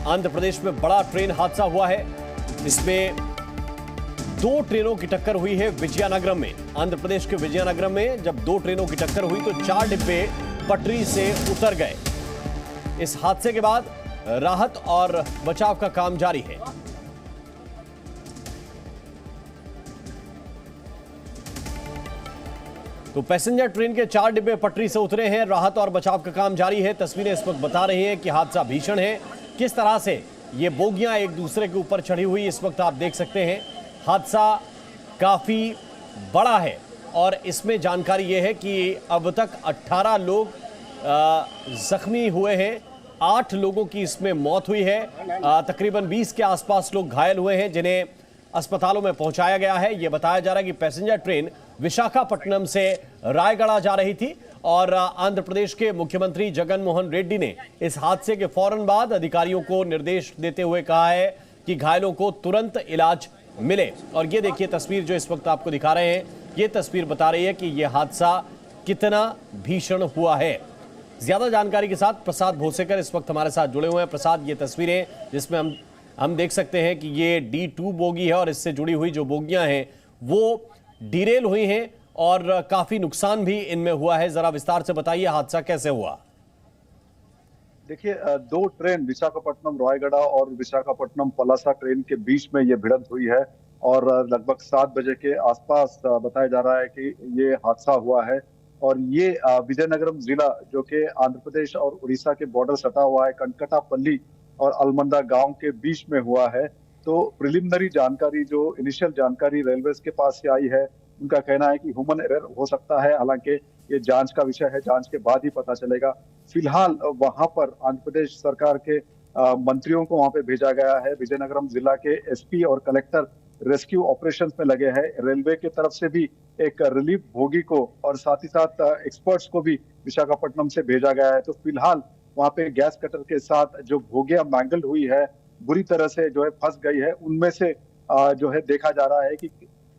आंध्र प्रदेश में बड़ा ट्रेन हादसा हुआ है। इसमें दो ट्रेनों की टक्कर हुई है विजयनगरम में। आंध्र प्रदेश के विजयनगरम में जब दो ट्रेनों की टक्कर हुई तो 4 डिब्बे पटरी से उतर गए। इस हादसे के बाद राहत और बचाव का काम जारी है। तो पैसेंजर ट्रेन के 4 डिब्बे पटरी से उतरे हैं। राहत और बचाव का काम जारी है। तस्वीरें इस वक्त बता रही हैं कि हादसा भीषण है। किस तरह से ये बोगियां एक दूसरे के ऊपर चढ़ी हुई इस वक्त आप देख सकते हैं। हादसा काफी बड़ा है और इसमें जानकारी यह है कि अब तक 18 लोग जख्मी हुए हैं। 8 लोगों की इसमें मौत हुई है। तकरीबन 20 के आसपास लोग घायल हुए हैं जिन्हें अस्पतालों में पहुंचाया गया है। यह बताया जा रहा है कि पैसेंजर ट्रेन विशाखापट्टनम से रायगढ़ जा रही थी और आंध्र प्रदेश के मुख्यमंत्री जगन मोहन रेड्डी ने इस हादसे के फौरन बाद अधिकारियों को निर्देश देते हुए कहा है कि घायलों को तुरंत इलाज मिले। और ये देखिए तस्वीर जो इस वक्त आपको दिखा रहे हैं, ये तस्वीर बता रही है कि यह हादसा कितना भीषण हुआ है। ज्यादा जानकारी के साथ प्रसाद भोसेकर इस वक्त हमारे साथ जुड़े हुए हैं। प्रसाद, ये तस्वीरें जिसमें हम देख सकते हैं कि ये D2 बोगी है और इससे जुड़ी हुई जो बोगियां हैं वो डिरेल हुई हैं और काफी नुकसान भी इनमें हुआ है। जरा विस्तार से बताइए हादसा कैसे हुआ। देखिए, दो ट्रेन विशाखापट्टनम रायगढ़ और विशाखापट्टनम पलासा ट्रेन के बीच में ये भिड़ंत हुई है और लगभग 7 बजे के आसपास बताया जा रहा है कि ये हादसा हुआ है। और ये विजयनगरम जिला जो कि आंध्र प्रदेश और उड़ीसा के बॉर्डर सटा हुआ है, कनकटापल्ली और अलमंदा गांव के बीच में हुआ है। तो प्रिलिमिनरी जानकारी, जो इनिशियल जानकारी रेलवे के पास से आई है, उनका कहना है कि ह्यूमन एरर हो सकता है। हालांकि ये जांच का विषय है, जांच के बाद ही पता चलेगा। फिलहाल वहां पर आंध्र प्रदेश सरकार के मंत्रियों को वहां पे भेजा गया है। विजयनगरम जिला के एसपी और कलेक्टर रेस्क्यू ऑपरेशंस में लगे हैं। रेलवे की तरफ से भी एक रिलीफ बोगी को और साथ ही साथ एक्सपर्ट्स को भी विशाखापट्टनम से भेजा गया है। तो फिलहाल वहां पे गैस कटर के साथ जो बोगियां मैंगल्ड हुई है, बुरी तरह से जो है फंस गई है, उनमें से जो है देखा जा रहा है कि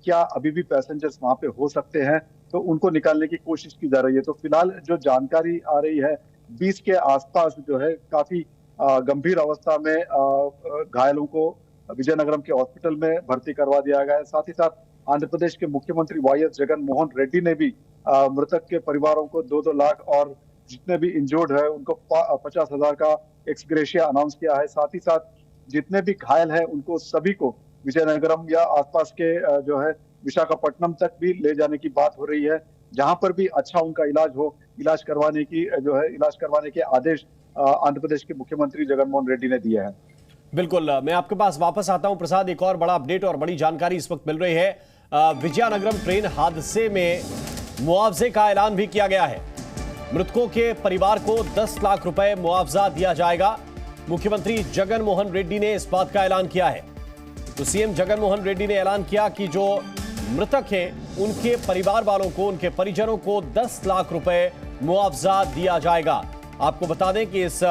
क्या अभी भी पैसेंजर्स वहां पे हो सकते हैं, तो उनको निकालने की कोशिश की जा रही है। तो फिलहाल जो जानकारी आ रही है, 20 के आसपास जो है काफी गंभीर अवस्था में घायलों को विजयनगरम के हॉस्पिटल में भर्ती करवा दिया गया है। साथ ही साथ आंध्र प्रदेश के मुख्यमंत्री वाईएस जगन मोहन रेड्डी ने भी मृतक के परिवारों को 2-2 लाख और जितने भी इंजर्ड है उनको 50,000 का एक्स ग्रेशिया अनाउंस किया है। साथ ही साथ जितने भी घायल हैं उनको सभी को विजयनगरम या आसपास के जो है विशाखापट्टनम तक भी ले जाने की बात हो रही है, जहां पर भी अच्छा उनका इलाज हो, इलाज करवाने के आदेश आंध्र प्रदेश के मुख्यमंत्री जगन मोहन रेड्डी ने दिए हैं। बिल्कुल, मैं आपके पास वापस आता हूं प्रसाद। एक और बड़ा अपडेट और बड़ी जानकारी इस वक्त मिल रही है। विजयनगरम ट्रेन हादसे में मुआवजे का ऐलान भी किया गया है। मृतकों के परिवार को 10 लाख रुपए मुआवजा दिया जाएगा। मुख्यमंत्री जगन मोहन रेड्डी ने इस बात का ऐलान किया है। तो सीएम जगन मोहन रेड्डी ने ऐलान किया कि जो मृतक हैं उनके परिवार वालों को, उनके परिजनों को 10 लाख रुपए मुआवजा दिया जाएगा। आपको बता दें कि इस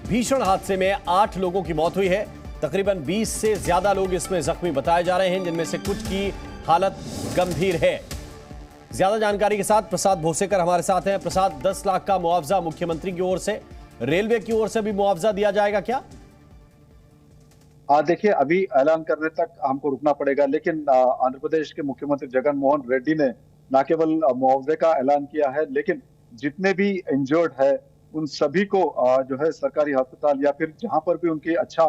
भीषण हादसे में 8 लोगों की मौत हुई है। तकरीबन 20 से ज्यादा लोग इसमें जख्मी बताए जा रहे हैं, जिनमें से कुछ की हालत गंभीर है। ज्यादा जानकारी के साथ प्रसाद भोसेकर हमारे साथ हैं। प्रसाद, 10 लाख का मुआवजा मुख्यमंत्री की ओर से, रेलवे की ओर से भी मुआवजा दिया जाएगा क्या? देखिए, अभी ऐलान करने तक हमको रुकना पड़ेगा, लेकिन आंध्र प्रदेश के मुख्यमंत्री जगन मोहन रेड्डी ने न केवल मुआवजे का ऐलान किया है, लेकिन जितने भी इंजर्ड है उन सभी को जो है सरकारी अस्पताल या फिर जहां पर भी उनकी अच्छा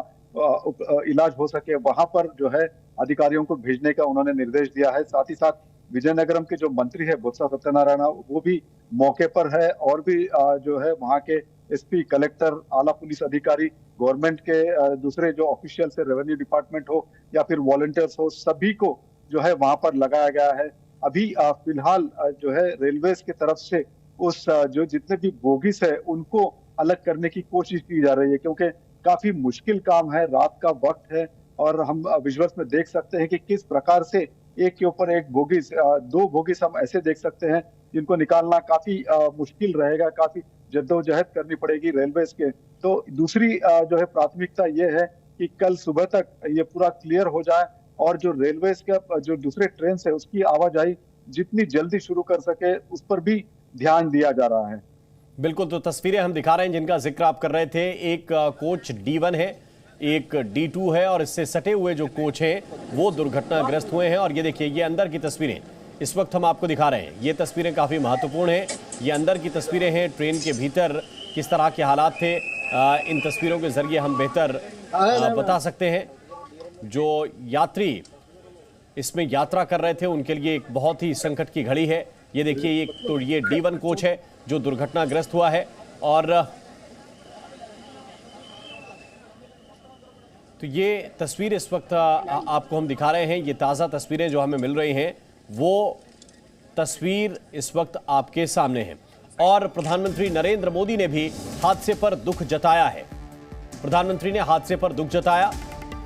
इलाज हो सके वहां पर जो है अधिकारियों को भेजने का उन्होंने निर्देश दिया है। साथ ही साथ विजयनगरम के जो मंत्री है बोत्सा सत्यनारायण, वो भी मौके पर है और भी जो है वहां के एसपी, कलेक्टर, आला पुलिस अधिकारी, गवर्नमेंट के दूसरे जो ऑफिशियल है, रेवेन्यू डिपार्टमेंट हो या फिर वॉलंटियर्स हो, सभी को जो है वहां पर लगाया गया है। अभी फिलहाल जो है रेलवे की तरफ से उस जो जितने भी बोगीज है उनको अलग करने की कोशिश की जा रही है, क्योंकि काफी मुश्किल काम है, रात का वक्त है और हम विजुअल्स में देख सकते हैं कि किस प्रकार से एक के ऊपर एक बोगीज, 2 बोगीज हम ऐसे देख सकते हैं जिनको निकालना काफी मुश्किल रहेगा, काफी जद्दोजहद करनी पड़ेगी रेलवे के। तो दूसरी जो है प्राथमिकता ये है कि कल सुबह तक ये पूरा क्लियर हो जाए और जो रेलवे का जो दूसरे ट्रेन है उसकी आवाजाही जितनी जल्दी शुरू कर सके उस पर भी ध्यान दिया जा रहा है। बिल्कुल, तो तस्वीरें हम दिखा रहे हैं जिनका जिक्र आप कर रहे थे। एक कोच D1 है एक D2 है और इससे सटे हुए जो कोच हैं वो दुर्घटनाग्रस्त हुए हैं। और ये देखिए, ये अंदर की तस्वीरें इस वक्त हम आपको दिखा रहे हैं। ये तस्वीरें काफ़ी महत्वपूर्ण हैं। ये अंदर की तस्वीरें हैं, ट्रेन के भीतर किस तरह के हालात थे, इन तस्वीरों के जरिए हम बेहतर बता सकते हैं। जो यात्री इसमें यात्रा कर रहे थे उनके लिए एक बहुत ही संकट की घड़ी है। ये देखिए, ये D1 कोच है जो दुर्घटनाग्रस्त हुआ है। और तो ये तस्वीर इस वक्त आपको हम दिखा रहे हैं। ये ताज़ा तस्वीरें जो हमें मिल रही हैं वो तस्वीर इस वक्त आपके सामने है। और प्रधानमंत्री नरेंद्र मोदी ने भी हादसे पर दुख जताया है। प्रधानमंत्री ने हादसे पर दुख जताया।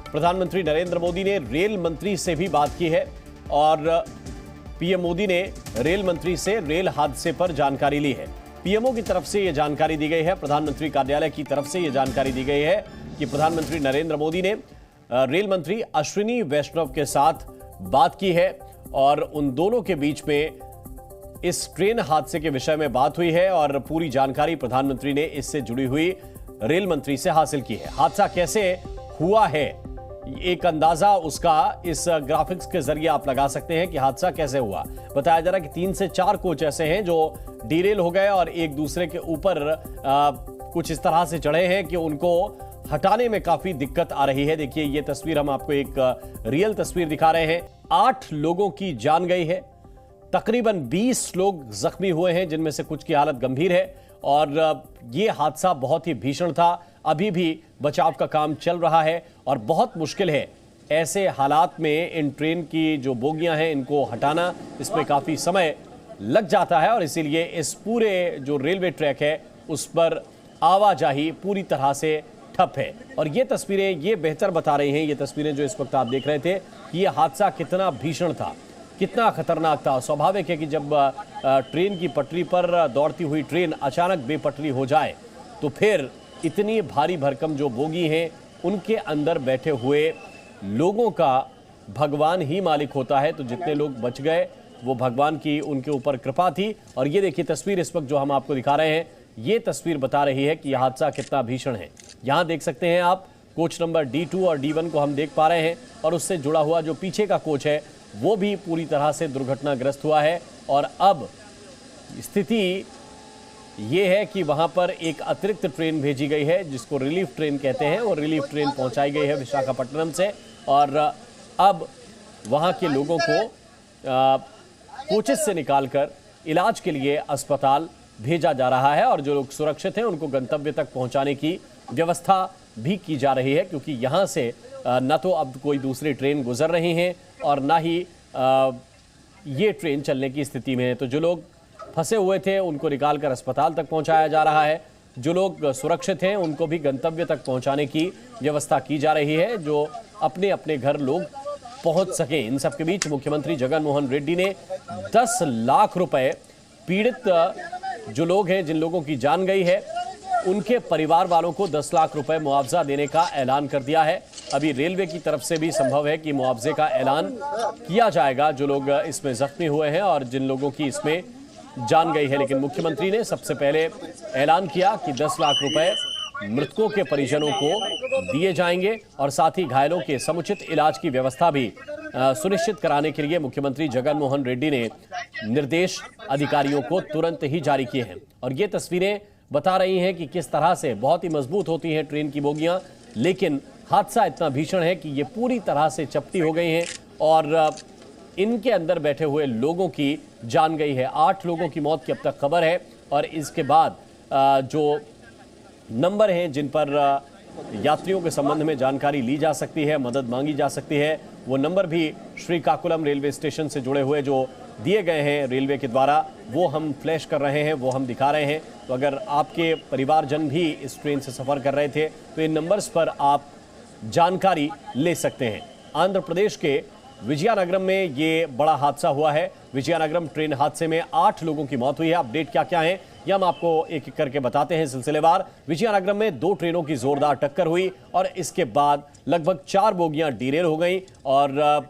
प्रधानमंत्री नरेंद्र मोदी ने रेल मंत्री से भी बात की है और पीएम मोदी ने रेल मंत्री से रेल हादसे पर जानकारी ली है। पीएमओ की तरफ से यह जानकारी दी गई है, प्रधानमंत्री कार्यालय की तरफ से यह जानकारी दी गई है कि प्रधानमंत्री नरेंद्र मोदी ने रेल मंत्री अश्विनी वैष्णव के साथ बात की है और उन दोनों के बीच में इस ट्रेन हादसे के विषय में बात हुई है और पूरी जानकारी प्रधानमंत्री ने इससे जुड़ी हुई रेल मंत्री से हासिल की है। हादसा कैसे हुआ है, एक अंदाजा उसका इस ग्राफिक्स के जरिए आप लगा सकते हैं कि हादसा कैसे हुआ। बताया जा रहा है कि 3 से 4 कोच ऐसे हैं जो डीरेल हो गए और एक दूसरे के ऊपर कुछ इस तरह से चढ़े हैं कि उनको हटाने में काफी दिक्कत आ रही है। देखिए, ये तस्वीर हम आपको एक रियल तस्वीर दिखा रहे हैं। 8 लोगों की जान गई है, तकरीबन 20 लोग जख्मी हुए हैं जिनमें से कुछ की हालत गंभीर है। और ये हादसा बहुत ही भीषण था। अभी भी बचाव का काम चल रहा है और बहुत मुश्किल है ऐसे हालात में इन ट्रेन की जो बोगियां हैं इनको हटाना। इसमें काफी समय लग जाता है और इसीलिए इस पूरे जो रेलवे ट्रैक है उस पर आवाजाही पूरी तरह से ठप है। और ये तस्वीरें ये बेहतर बता रही हैं, ये तस्वीरें जो इस वक्त आप देख रहे थे, कि ये हादसा कितना भीषण था, कितना खतरनाक था। स्वाभाविक है कि जब ट्रेन की पटरी पर दौड़ती हुई ट्रेन अचानक बेपटरी हो जाए तो फिर इतनी भारी भरकम जो बोगी हैं उनके अंदर बैठे हुए लोगों का भगवान ही मालिक होता है। तो जितने लोग बच गए वो भगवान की उनके ऊपर कृपा थी। और ये देखिए तस्वीर इस वक्त जो हम आपको दिखा रहे हैं, ये तस्वीर बता रही है कि यह हादसा कितना भीषण है। यहाँ देख सकते हैं आप, कोच नंबर D2 और D1 को हम देख पा रहे हैं और उससे जुड़ा हुआ जो पीछे का कोच है वो भी पूरी तरह से दुर्घटनाग्रस्त हुआ है। और अब स्थिति ये है कि वहां पर एक अतिरिक्त ट्रेन भेजी गई है जिसको रिलीफ ट्रेन कहते हैं, और रिलीफ ट्रेन पहुंचाई गई है विशाखापट्टनम से। और अब वहां के लोगों को कोचेस से निकालकर इलाज के लिए अस्पताल भेजा जा रहा है और जो लोग सुरक्षित हैं उनको गंतव्य तक पहुंचाने की व्यवस्था भी की जा रही है, क्योंकि यहाँ से न तो अब कोई दूसरी ट्रेन गुजर रही हैं और ना ही ये ट्रेन चलने की स्थिति में है। तो जो लोग फंसे हुए थे उनको निकालकर अस्पताल तक पहुंचाया जा रहा है, जो लोग सुरक्षित हैं उनको भी गंतव्य तक पहुंचाने की व्यवस्था की जा रही है, जो अपने अपने घर लोग पहुंच सकें। इन सब के बीच मुख्यमंत्री जगन मोहन रेड्डी ने 10 लाख रुपए पीड़ित जो लोग हैं, जिन लोगों की जान गई है, उनके परिवार वालों को 10 लाख रुपए मुआवजा देने का ऐलान कर दिया है। अभी रेलवे की तरफ से भी संभव है कि मुआवजे का ऐलान किया जाएगा जो लोग इसमें जख्मी हुए हैं और जिन लोगों की इसमें जान गई है। लेकिन मुख्यमंत्री ने सबसे पहले ऐलान किया कि 10 लाख रुपए मृतकों के परिजनों को दिए जाएंगे और साथ ही घायलों के समुचित इलाज की व्यवस्था भी सुनिश्चित कराने के लिए मुख्यमंत्री जगन मोहन रेड्डी ने निर्देश अधिकारियों को तुरंत ही जारी किए हैं। और ये तस्वीरें बता रही हैं कि किस तरह से बहुत ही मजबूत होती हैं ट्रेन की बोगियां, लेकिन हादसा इतना भीषण है कि ये पूरी तरह से चपटी हो गई हैं और इनके अंदर बैठे हुए लोगों की जान गई है। 8 लोगों की मौत की अब तक खबर है और इसके बाद जो नंबर हैं जिन पर यात्रियों के संबंध में जानकारी ली जा सकती है, मदद मांगी जा सकती है, वो नंबर भी श्रीकाकुलम रेलवे स्टेशन से जुड़े हुए जो दिए गए हैं रेलवे के द्वारा, वो हम फ्लैश कर रहे हैं, वो हम दिखा रहे हैं। तो अगर आपके परिवारजन भी इस ट्रेन से सफ़र कर रहे थे तो इन नंबर्स पर आप जानकारी ले सकते हैं। आंध्र प्रदेश के विजयनगरम में ये बड़ा हादसा हुआ है। विजयनगरम ट्रेन हादसे में 8 लोगों की मौत हुई है। अपडेट क्या क्या है ये हम आपको एक एक करके बताते हैं सिलसिलेवार। विजयनगरम में 2 ट्रेनों की जोरदार टक्कर हुई और इसके बाद लगभग 4 बोगियां डीरेल हो गई और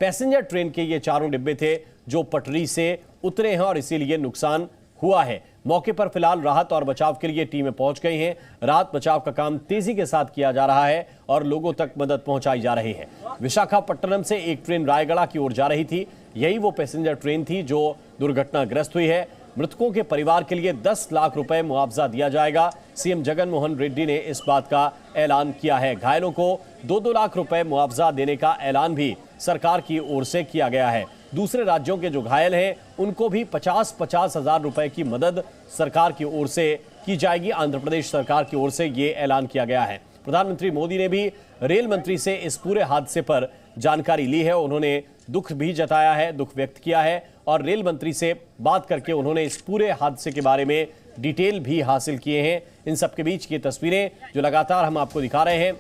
पैसेंजर ट्रेन के ये चारों डिब्बे थे जो पटरी से उतरे हैं और इसीलिए नुकसान हुआ है। मौके पर फिलहाल राहत और बचाव के लिए टीमें पहुंच गई हैं। राहत बचाव का काम तेजी के साथ किया जा रहा है और लोगों तक मदद पहुंचाई जा रही है। विशाखापट्टनम से एक ट्रेन रायगढ़ की ओर जा रही थी। यही वो पैसेंजर ट्रेन थी जो दुर्घटनाग्रस्त हुई है। मृतकों के परिवार के लिए 10 लाख रुपए मुआवजा दिया जाएगा। सीएम जगन मोहन रेड्डी ने इस बात का ऐलान किया है। घायलों को 2-2 लाख रुपए मुआवजा देने का ऐलान भी सरकार की ओर से किया गया है। दूसरे राज्यों के जो घायल हैं उनको भी 50-50 हजार रुपए की मदद सरकार की ओर से की जाएगी। आंध्र प्रदेश सरकार की ओर से ये ऐलान किया गया है। प्रधानमंत्री मोदी ने भी रेल मंत्री से इस पूरे हादसे पर जानकारी ली है। उन्होंने दुख भी जताया है, दुख व्यक्त किया है और रेल मंत्री से बात करके उन्होंने इस पूरे हादसे के बारे में डिटेल भी हासिल किए हैं। इन सबके बीच की तस्वीरें जो लगातार हम आपको दिखा रहे हैं।